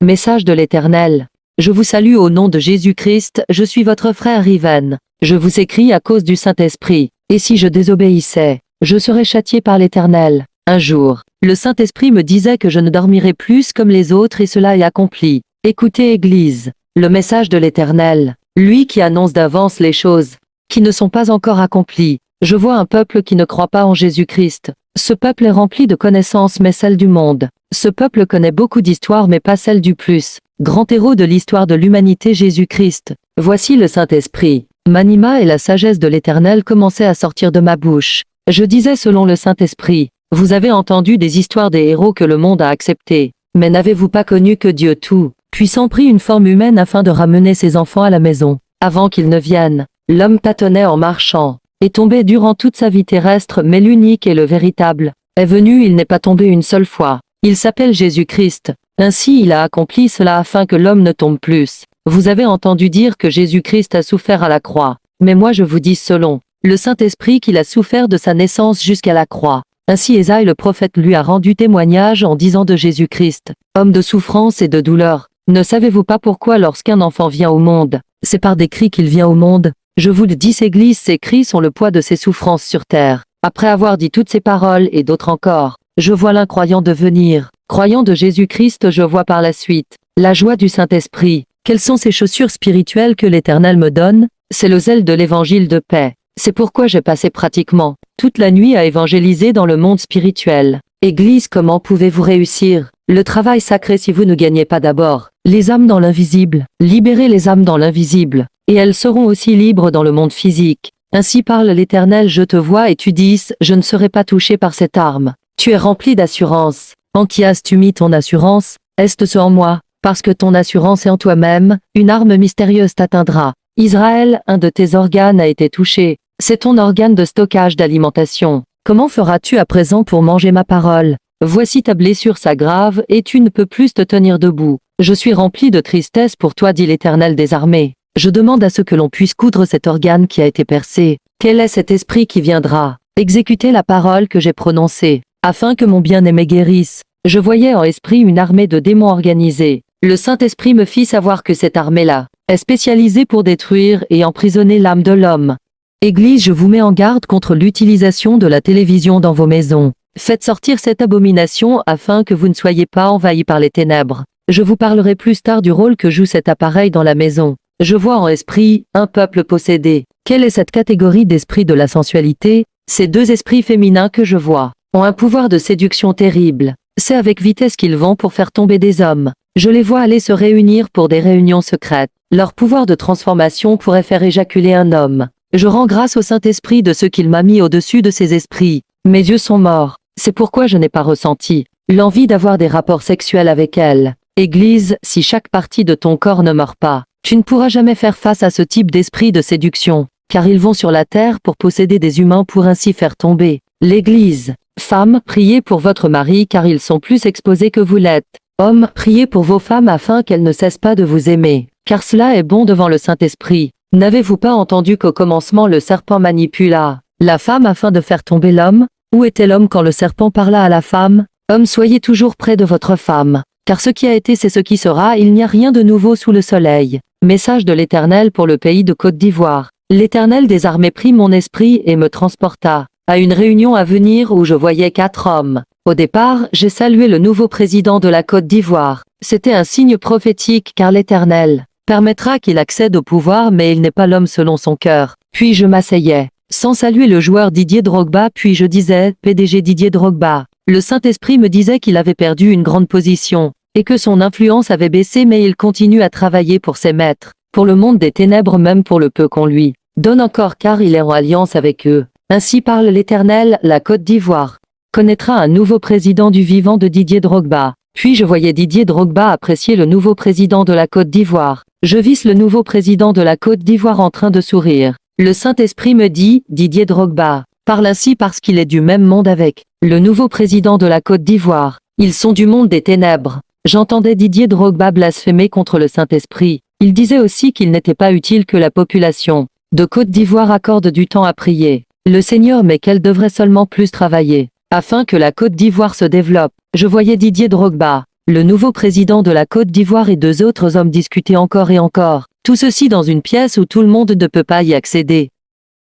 Message de l'Éternel. Je vous salue au nom de Jésus-Christ, je suis votre frère Riven. Je vous écris à cause du Saint-Esprit. Et si je désobéissais, je serais châtié par l'Éternel. Un jour, le Saint-Esprit me disait que je ne dormirais plus comme les autres et cela est accompli. Écoutez Église, le message de l'Éternel, lui qui annonce d'avance les choses qui ne sont pas encore accomplies. Je vois un peuple qui ne croit pas en Jésus-Christ. Ce peuple est rempli de connaissances mais celle du monde. Ce peuple connaît beaucoup d'histoires mais pas celle du plus grand héros de l'histoire de l'humanité Jésus-Christ. Voici le Saint-Esprit. M'anima et la sagesse de l'Éternel commençait à sortir de ma bouche. Je disais selon le Saint-Esprit, vous avez entendu des histoires des héros que le monde a acceptés. Mais n'avez-vous pas connu que Dieu tout-puissant prit une forme humaine afin de ramener ses enfants à la maison? Avant qu'ils ne viennent, l'homme tâtonnait en marchant et tombait durant toute sa vie terrestre, mais l'unique et le véritable est venu, il n'est pas tombé une seule fois. Il s'appelle Jésus-Christ. Ainsi il a accompli cela afin que l'homme ne tombe plus. Vous avez entendu dire que Jésus-Christ a souffert à la croix. Mais moi je vous dis selon le Saint-Esprit qu'il a souffert de sa naissance jusqu'à la croix. Ainsi Ésaïe le prophète lui a rendu témoignage en disant de Jésus-Christ, homme de souffrance et de douleur. Ne savez-vous pas pourquoi lorsqu'un enfant vient au monde, c'est par des cris qu'il vient au monde? Je vous le dis, Église, ces cris sont le poids de ses souffrances sur terre. Après avoir dit toutes ces paroles et d'autres encore, je vois l'incroyant devenir croyant de Jésus-Christ. Je vois par la suite la joie du Saint-Esprit. Quelles sont ces chaussures spirituelles que l'Éternel me donne? C'est le zèle de l'évangile de paix. C'est pourquoi j'ai passé pratiquement toute la nuit à évangéliser dans le monde spirituel. Église, comment pouvez-vous réussir le travail sacré si vous ne gagnez pas d'abord les âmes dans l'invisible? Libérez les âmes dans l'invisible, et elles seront aussi libres dans le monde physique. Ainsi parle l'Éternel, je te vois et tu dis, je ne serai pas touché par cette arme. Tu es rempli d'assurance. En qui as-tu mis ton assurance? Est-ce en moi? Parce que ton assurance est en toi-même, une arme mystérieuse t'atteindra. Israël, un de tes organes a été touché. C'est ton organe de stockage d'alimentation. Comment feras-tu à présent pour manger ma parole? Voici ta blessure s'aggrave et tu ne peux plus te tenir debout. Je suis rempli de tristesse pour toi, dit l'Éternel des armées. Je demande à ce que l'on puisse coudre cet organe qui a été percé. Quel est cet esprit qui viendra exécuter la parole que j'ai prononcée, afin que mon bien-aimé guérisse? Je voyais en esprit une armée de démons organisés. Le Saint-Esprit me fit savoir que cette armée-là est spécialisée pour détruire et emprisonner l'âme de l'homme. Église, je vous mets en garde contre l'utilisation de la télévision dans vos maisons. Faites sortir cette abomination afin que vous ne soyez pas envahis par les ténèbres. Je vous parlerai plus tard du rôle que joue cet appareil dans la maison. Je vois en esprit un peuple possédé. Quelle est cette catégorie d'esprits de la sensualité? Ces deux esprits féminins que je vois ont un pouvoir de séduction terrible. C'est avec vitesse qu'ils vont pour faire tomber des hommes. Je les vois aller se réunir pour des réunions secrètes. Leur pouvoir de transformation pourrait faire éjaculer un homme. Je rends grâce au Saint-Esprit de ce qu'il m'a mis au-dessus de ces esprits. Mes yeux sont morts. C'est pourquoi je n'ai pas ressenti l'envie d'avoir des rapports sexuels avec elle. Église, si chaque partie de ton corps ne meurt pas, tu ne pourras jamais faire face à ce type d'esprit de séduction, car ils vont sur la terre pour posséder des humains pour ainsi faire tomber l'Église. Femmes, priez pour votre mari car ils sont plus exposés que vous l'êtes. Hommes, priez pour vos femmes afin qu'elles ne cessent pas de vous aimer, car cela est bon devant le Saint-Esprit. N'avez-vous pas entendu qu'au commencement le serpent manipula la femme afin de faire tomber l'homme? Où était l'homme quand le serpent parla à la femme? Hommes, soyez toujours près de votre femme, car ce qui a été c'est ce qui sera, il n'y a rien de nouveau sous le soleil. Message de l'Éternel pour le pays de Côte d'Ivoire. L'Éternel des armées prit mon esprit et me transporta à une réunion à venir où je voyais 4 hommes. Au départ, j'ai salué le nouveau président de la Côte d'Ivoire. C'était un signe prophétique car l'Éternel permettra qu'il accède au pouvoir mais il n'est pas l'homme selon son cœur. Puis je m'asseyais, sans saluer le joueur Didier Drogba, puis je disais, PDG Didier Drogba. Le Saint-Esprit me disait qu'il avait perdu une grande position, et que son influence avait baissé mais il continue à travailler pour ses maîtres, pour le monde des ténèbres même pour le peu qu'on lui donne encore car il est en alliance avec eux. Ainsi parle l'Éternel, la Côte d'Ivoire connaîtra un nouveau président du vivant de Didier Drogba. Puis je voyais Didier Drogba apprécier le nouveau président de la Côte d'Ivoire. Je vis le nouveau président de la Côte d'Ivoire en train de sourire. Le Saint-Esprit me dit, Didier Drogba parle ainsi parce qu'il est du même monde avec le nouveau président de la Côte d'Ivoire. Ils sont du monde des ténèbres. J'entendais Didier Drogba blasphémer contre le Saint-Esprit. Il disait aussi qu'il n'était pas utile que la population de Côte d'Ivoire accorde du temps à prier le Seigneur mais qu'elle devrait seulement plus travailler afin que la Côte d'Ivoire se développe. Je voyais Didier Drogba Le nouveau président de la Côte d'Ivoire et 2 autres hommes discutaient encore et encore. Tout ceci dans une pièce où tout le monde ne peut pas y accéder.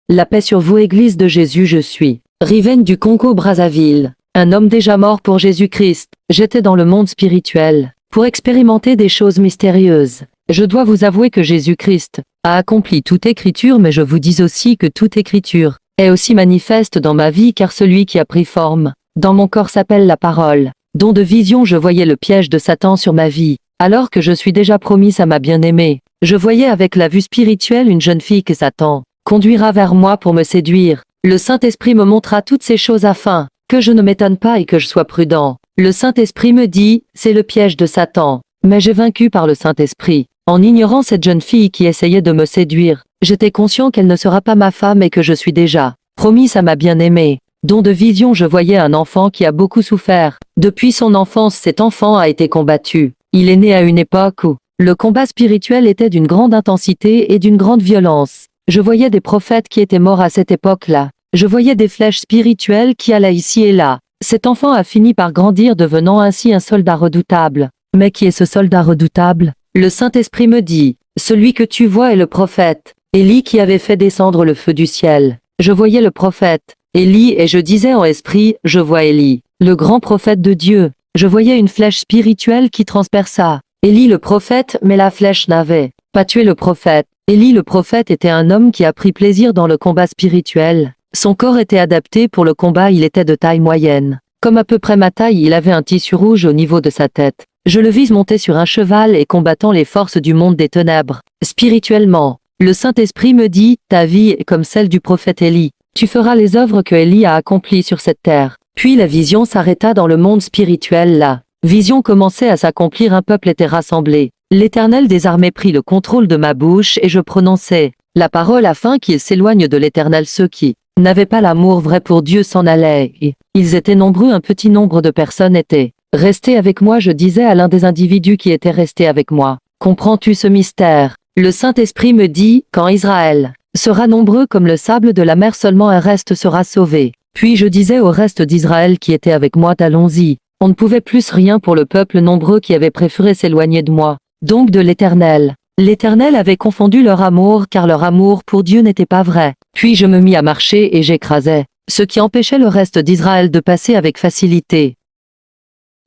La paix sur vous, Église de Jésus, je suis Riven du Congo-Brazzaville, un homme déjà mort pour Jésus-Christ. J'étais dans le monde spirituel pour expérimenter des choses mystérieuses. Je dois vous avouer que Jésus-Christ a accompli toute écriture, mais je vous dis aussi que toute écriture est aussi manifeste dans ma vie, car celui qui a pris forme dans mon corps s'appelle la parole. Don de vision, je voyais le piège de Satan sur ma vie, alors que je suis déjà promise à ma bien-aimée. Je voyais avec la vue spirituelle une jeune fille que Satan conduira vers moi pour me séduire. Le Saint-Esprit me montra toutes ces choses afin que je ne m'étonne pas et que je sois prudent. Le Saint-Esprit me dit, c'est le piège de Satan. Mais j'ai vaincu par le Saint-Esprit. En ignorant cette jeune fille qui essayait de me séduire, j'étais conscient qu'elle ne sera pas ma femme et que je suis déjà promise à ma bien-aimée. Don de vision, je voyais un enfant qui a beaucoup souffert. Depuis son enfance, cet enfant a été combattu. Il est né à une époque où le combat spirituel était d'une grande intensité et d'une grande violence. Je voyais des prophètes qui étaient morts à cette époque-là. Je voyais des flèches spirituelles qui allaient ici et là. Cet enfant a fini par grandir, devenant ainsi un soldat redoutable. Mais qui est ce soldat redoutable? Le Saint-Esprit me dit, celui que tu vois est le prophète Élie qui avait fait descendre le feu du ciel. Je voyais le prophète Élie et je disais en esprit, je vois Élie, le grand prophète de Dieu. Je voyais une flèche spirituelle qui transperça Élie le prophète, mais la flèche n'avait pas tué le prophète. Élie le prophète était un homme qui a pris plaisir dans le combat spirituel. Son corps était adapté pour le combat, il était de taille moyenne. Comme à peu près ma taille, il avait un tissu rouge au niveau de sa tête. Je le vis monter sur un cheval et combattant les forces du monde des ténèbres. Spirituellement, le Saint-Esprit me dit, ta vie est comme celle du prophète Élie. Tu feras les œuvres que Élie a accomplies sur cette terre. Puis la vision s'arrêta dans le monde spirituel. La vision commençait à s'accomplir, un peuple était rassemblé. L'Éternel des armées prit le contrôle de ma bouche et je prononçai la parole afin qu'ils s'éloignent de l'Éternel. Ceux qui n'avaient pas l'amour vrai pour Dieu s'en allaient. Et ils étaient nombreux, un petit nombre de personnes étaient restées avec moi. Je disais à l'un des individus qui était resté avec moi, comprends-tu ce mystère? Le Saint-Esprit me dit, quand Israël sera nombreux comme le sable de la mer, seulement un reste sera sauvé. Puis je disais au reste d'Israël qui était avec moi, allons-y. On ne pouvait plus rien pour le peuple nombreux qui avait préféré s'éloigner de moi, donc de l'Éternel. L'Éternel avait confondu leur amour, car leur amour pour Dieu n'était pas vrai. Puis je me mis à marcher et j'écrasais ce qui empêchait le reste d'Israël de passer avec facilité.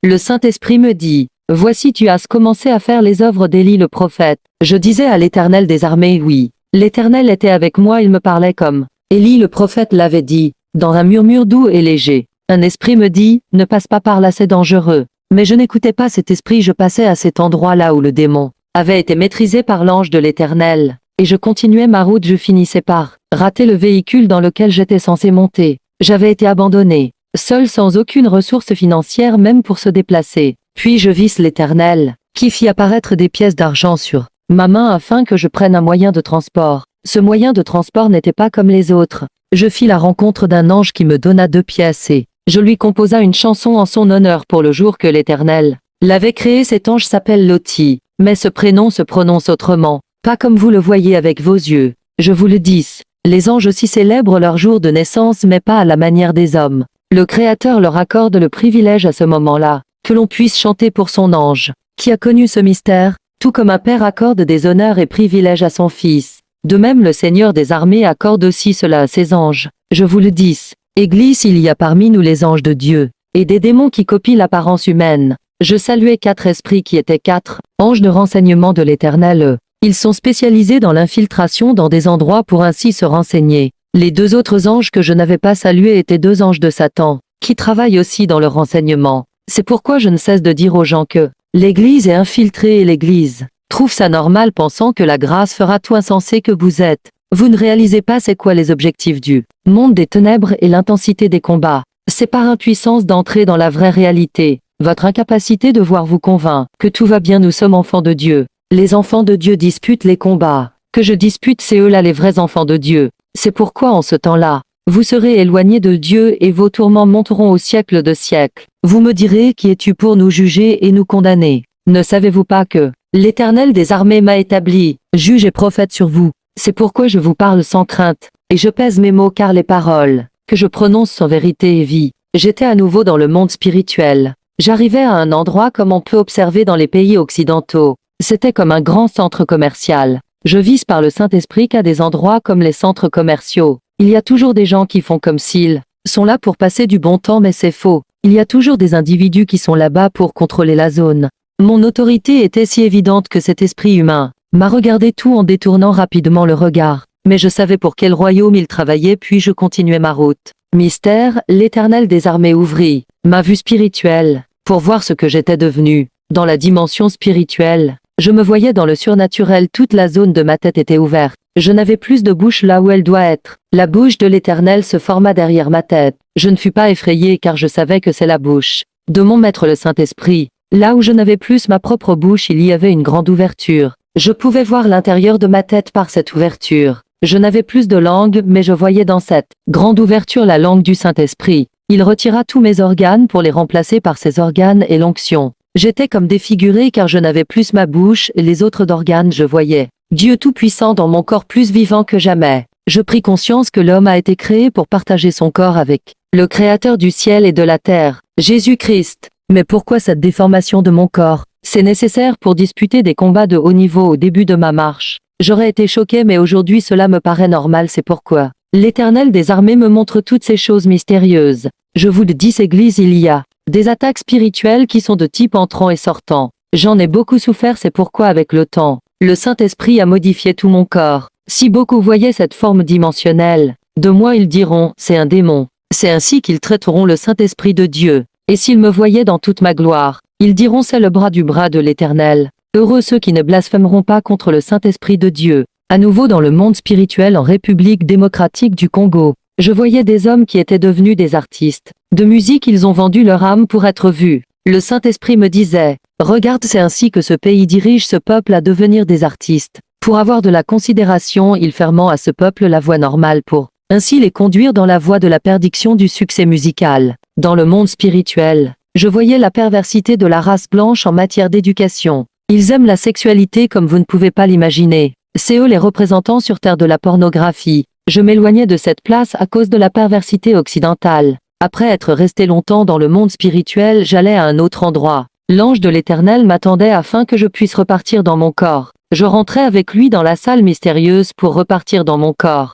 Le Saint-Esprit me dit, voici tu as commencé à faire les œuvres d'Élie le prophète. Je disais à l'Éternel des armées, oui. L'Éternel était avec moi, il me parlait comme Élie le prophète l'avait dit, dans un murmure doux et léger. Un esprit me dit, ne passe pas par là, c'est dangereux. Mais je n'écoutais pas cet esprit, je passais à cet endroit-là où le démon avait été maîtrisé par l'ange de l'Éternel. Et je continuais ma route, je finissais par rater le véhicule dans lequel j'étais censé monter. J'avais été abandonné, seul sans aucune ressource financière même pour se déplacer. Puis je vis l'Éternel, qui fit apparaître des pièces d'argent sur ma main afin que je prenne un moyen de transport. Ce moyen de transport n'était pas comme les autres. Je fis la rencontre d'un ange qui me donna 2 pièces et je lui composa une chanson en son honneur pour le jour que l'Éternel l'avait créé. Cet ange s'appelle Loti, mais ce prénom se prononce autrement, pas comme vous le voyez avec vos yeux. Je vous le dis, les anges aussi célèbrent leur jour de naissance, mais pas à la manière des hommes. Le Créateur leur accorde le privilège à ce moment-là, que l'on puisse chanter pour son ange, qui a connu ce mystère, tout comme un père accorde des honneurs et privilèges à son fils. De même le Seigneur des armées accorde aussi cela à ses anges. Je vous le dis, Église, il y a parmi nous les anges de Dieu, et des démons qui copient l'apparence humaine. Je saluais 4 esprits qui étaient 4 anges de renseignement de l'Éternel. Ils sont spécialisés dans l'infiltration dans des endroits pour ainsi se renseigner. Les 2 autres anges que je n'avais pas salués étaient 2 anges de Satan, qui travaillent aussi dans le renseignement. C'est pourquoi je ne cesse de dire aux gens que l'Église est infiltrée et l'Église trouve ça normal, pensant que la grâce fera tout insensé que vous êtes. Vous ne réalisez pas c'est quoi les objectifs du monde des ténèbres et l'intensité des combats. C'est par impuissance d'entrer dans la vraie réalité. Votre incapacité de voir vous convainc que tout va bien. Nous sommes enfants de Dieu. Les enfants de Dieu disputent les combats. Que je dispute, c'est eux-là les vrais enfants de Dieu. C'est pourquoi en ce temps-là, vous serez éloignés de Dieu et vos tourments monteront au siècle de siècles. Vous me direz, qui es-tu pour nous juger et nous condamner? Ne savez-vous pas que l'Éternel des armées m'a établi juge et prophète sur vous? C'est pourquoi je vous parle sans crainte, et je pèse mes mots, car les paroles que je prononce sont vérité et vie. J'étais à nouveau dans le monde spirituel. J'arrivais à un endroit comme on peut observer dans les pays occidentaux. C'était comme un grand centre commercial. Je vise par le Saint-Esprit qu'à des endroits comme les centres commerciaux. Il y a toujours des gens qui font comme s'ils sont là pour passer du bon temps, mais c'est faux. Il y a toujours des individus qui sont là-bas pour contrôler la zone. Mon autorité était si évidente que cet esprit humain m'a regardé tout en détournant rapidement le regard. Mais je savais pour quel royaume il travaillait, puis je continuais ma route. Mystère, l'Éternel des armées ouvrit ma vue spirituelle pour voir ce que j'étais devenu. Dans la dimension spirituelle, je me voyais dans le surnaturel, toute la zone de ma tête était ouverte. Je n'avais plus de bouche là où elle doit être. La bouche de l'Éternel se forma derrière ma tête. Je ne fus pas effrayé car je savais que c'est la bouche de mon Maître le Saint-Esprit. Là où je n'avais plus ma propre bouche, il y avait une grande ouverture. Je pouvais voir l'intérieur de ma tête par cette ouverture. Je n'avais plus de langue, mais je voyais dans cette grande ouverture la langue du Saint-Esprit. Il retira tous mes organes pour les remplacer par ses organes et l'onction. J'étais comme défiguré car je n'avais plus ma bouche et les autres organes je voyais. Dieu Tout-Puissant dans mon corps plus vivant que jamais. Je pris conscience que l'homme a été créé pour partager son corps avec le Créateur du ciel et de la terre, Jésus-Christ. Mais pourquoi cette déformation de mon corps? C'est nécessaire pour disputer des combats de haut niveau au début de ma marche. J'aurais été choqué, mais aujourd'hui cela me paraît normal, c'est pourquoi l'Éternel des armées me montre toutes ces choses mystérieuses. Je vous le dis, Église, il y a des attaques spirituelles qui sont de type entrant et sortant. J'en ai beaucoup souffert, c'est pourquoi avec le temps, le Saint-Esprit a modifié tout mon corps. Si beaucoup voyaient cette forme dimensionnelle de moi, ils diront, c'est un démon. C'est ainsi qu'ils traiteront le Saint-Esprit de Dieu. Et s'ils me voyaient dans toute ma gloire, ils diront, c'est le bras de l'Éternel. Heureux ceux qui ne blasphémeront pas contre le Saint-Esprit de Dieu. À nouveau dans le monde spirituel en République démocratique du Congo, je voyais des hommes qui étaient devenus des artistes. De musique, ils ont vendu leur âme pour être vus. Le Saint-Esprit me disait, regarde, c'est ainsi que ce pays dirige ce peuple à devenir des artistes. Pour avoir de la considération, il ferment à ce peuple la voie normale pour ainsi les conduire dans la voie de la perdition du succès musical. Dans le monde spirituel, je voyais la perversité de la race blanche en matière d'éducation. Ils aiment la sexualité comme vous ne pouvez pas l'imaginer. C'est eux les représentants sur terre de la pornographie. Je m'éloignais de cette place à cause de la perversité occidentale. Après être resté longtemps dans le monde spirituel, j'allais à un autre endroit. L'ange de l'Éternel m'attendait afin que je puisse repartir dans mon corps. Je rentrais avec lui dans la salle mystérieuse pour repartir dans mon corps.